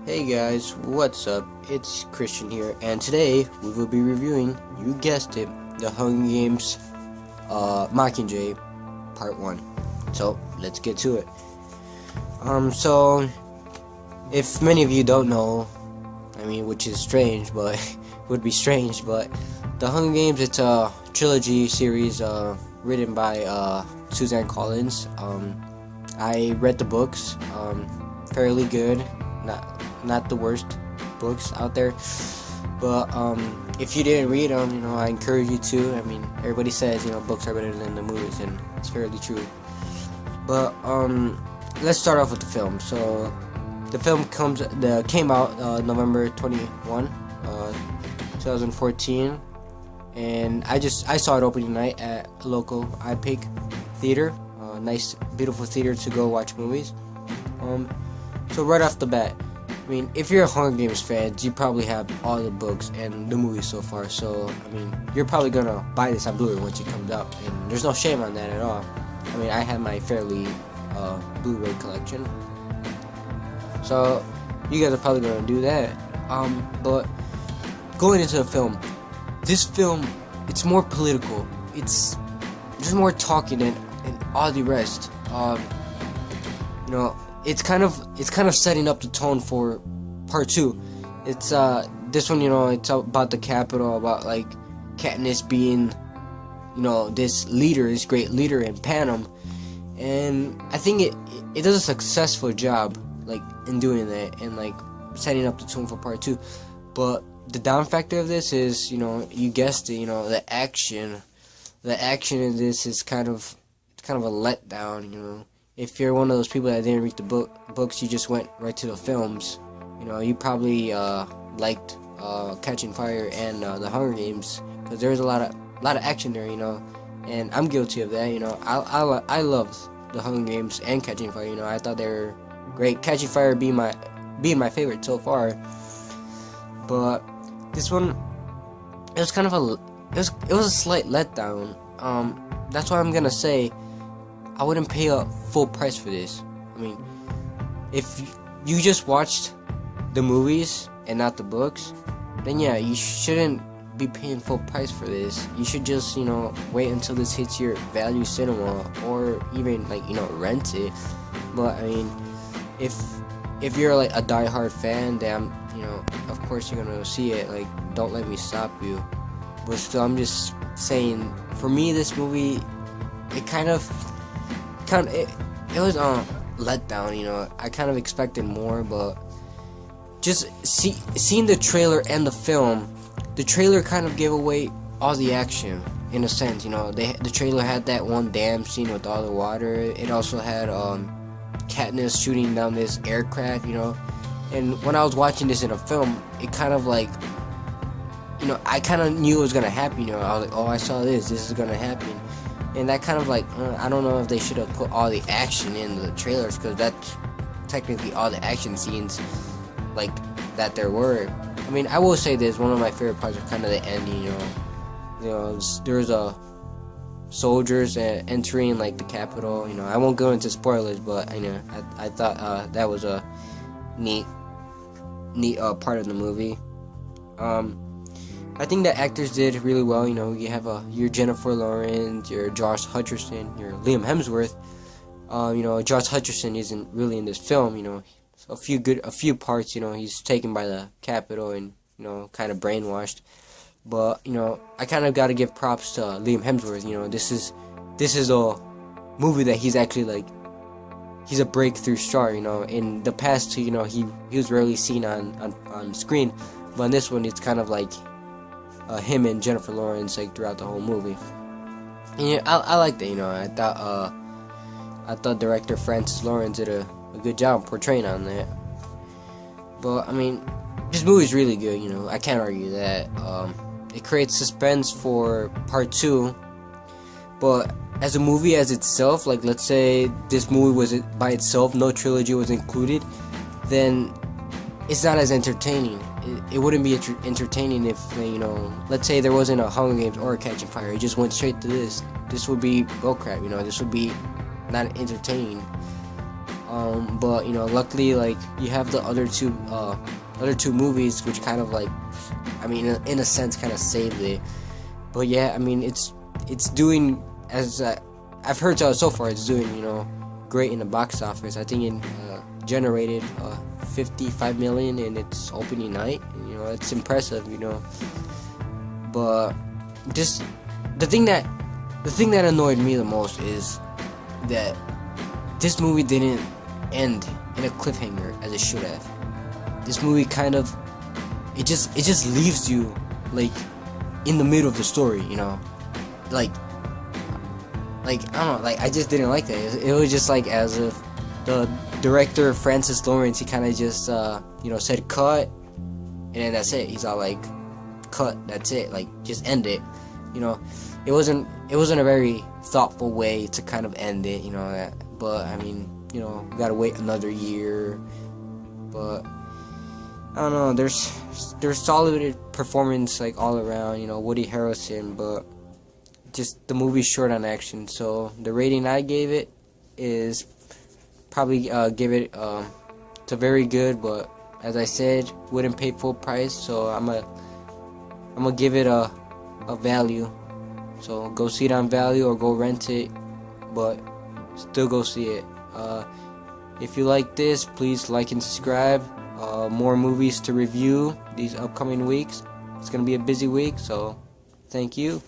Hey guys, what's up? It's Christian here, and today we will be reviewing, you guessed it, the Hunger Games Mockingjay Part 1. So, let's get to it. So, if many of you don't know, which is strange, but would be strange, but the Hunger Games, it's a trilogy series written by Suzanne Collins. I read the books, fairly good, not the worst books out there, but if you didn't read them, I encourage you to. Everybody says books are better than the movies, and it's fairly true. But let's start off with the film. So the film came out November 21, 2014, and I saw it opening night at a local iPic theater, nice beautiful theater to go watch movies. So right off the bat, if you're a Hunger Games fan, you probably have all the books and the movies so far. So, you're probably gonna buy this on Blu-ray once it comes out, and there's no shame on that at all. I have my fairly Blu-ray collection, so you guys are probably gonna do that. But going into the film, this film, it's more political. There's more talking than all the rest. It's kind of setting up the tone for part 2. It's this one, it's about the Capitol, about like Katniss being, this great leader in Panem, and I think it does a successful job in doing that and setting up the tone for part 2. But the down factor of this is, you guessed it, the action. The action in this is kind of a letdown, If you're one of those people that didn't read the books, you just went right to the films. You probably liked Catching Fire and the Hunger Games, because there's a lot of action there, And I'm guilty of that, I loved the Hunger Games and Catching Fire, I thought they were great. Catching Fire being my favorite so far. But this one, it was kind of it was a slight letdown. That's why I'm gonna say I wouldn't pay a full price for this. If you just watched the movies and not the books, then yeah, you shouldn't be paying full price for this. You should just, wait until this hits your value cinema, or even rent it. But if you're a die-hard fan, then of course you're gonna see it. Don't let me stop you. But still, I'm just saying, for me, this movie, it was let down, I kind of expected more, but just seeing the trailer and the film, the trailer kind of gave away all the action in a sense. The trailer had that one dam scene with all the water. It also had Katniss shooting down this aircraft, and when I was watching this in a film, it kind of I kind of knew it was gonna happen. I was like, oh, I saw this is gonna happen. And that kind of I don't know if they should have put all the action in the trailers, because that's technically all the action scenes that there were. I will say this, one of my favorite parts was kind of the ending. There's soldiers entering the Capitol. I won't go into spoilers, but I thought that was a neat part of the movie. I think the actors did really well. You have your Jennifer Lawrence, your Josh Hutcherson, your Liam Hemsworth. Josh Hutcherson isn't really in this film. A few parts. He's taken by the Capitol and kind of brainwashed. But I kind of got to give props to Liam Hemsworth. This is a movie that he's actually he's a breakthrough star. In the past, he was rarely seen on screen, but in this one, it's kind of him and Jennifer Lawrence throughout the whole movie. And I liked it. I thought director Francis Lawrence did a good job portraying on that. But this movie's really good. I can't argue that. It creates suspense for part 2. But as a movie as itself, let's say this movie was by itself, no trilogy was included, then it's not as entertaining. It wouldn't be entertaining if, let's say there wasn't a Hunger Games or a Catching Fire. It just went straight to this. This would be bullcrap, this would be not entertaining. But you know, luckily, like, you have the other two movies, which kind of like, I mean, in a sense, kind of saved it. But yeah, I mean, it's doing, as I've heard so far, it's doing, you know, great in the box office. I think it generated 55 million in its opening night. You know, it's impressive, you know. But just the thing that annoyed me the most is that this movie didn't end in a cliffhanger as it should have. This movie kind of, it just leaves you like in the middle of the story, you know, like I don't know, like, I just didn't like that. It was just like as if the director, Francis Lawrence, he kind of just you know, said cut, and then that's it. He's all like, cut, that's it, like, just end it, you know. It wasn't a very thoughtful way to kind of end it, you know. That, but I mean, you know, we gotta wait another year. But I don't know, there's solid performance like all around, you know, Woody Harrelson, but just the movie's short on action. So the rating I gave it is probably give it to very good, but as I said, wouldn't pay full price, so I'm gonna give it a value. So go see it on value or go rent it, but still go see it. If you like this, please like and subscribe. More movies to review these upcoming weeks. It's gonna be a busy week, so thank you.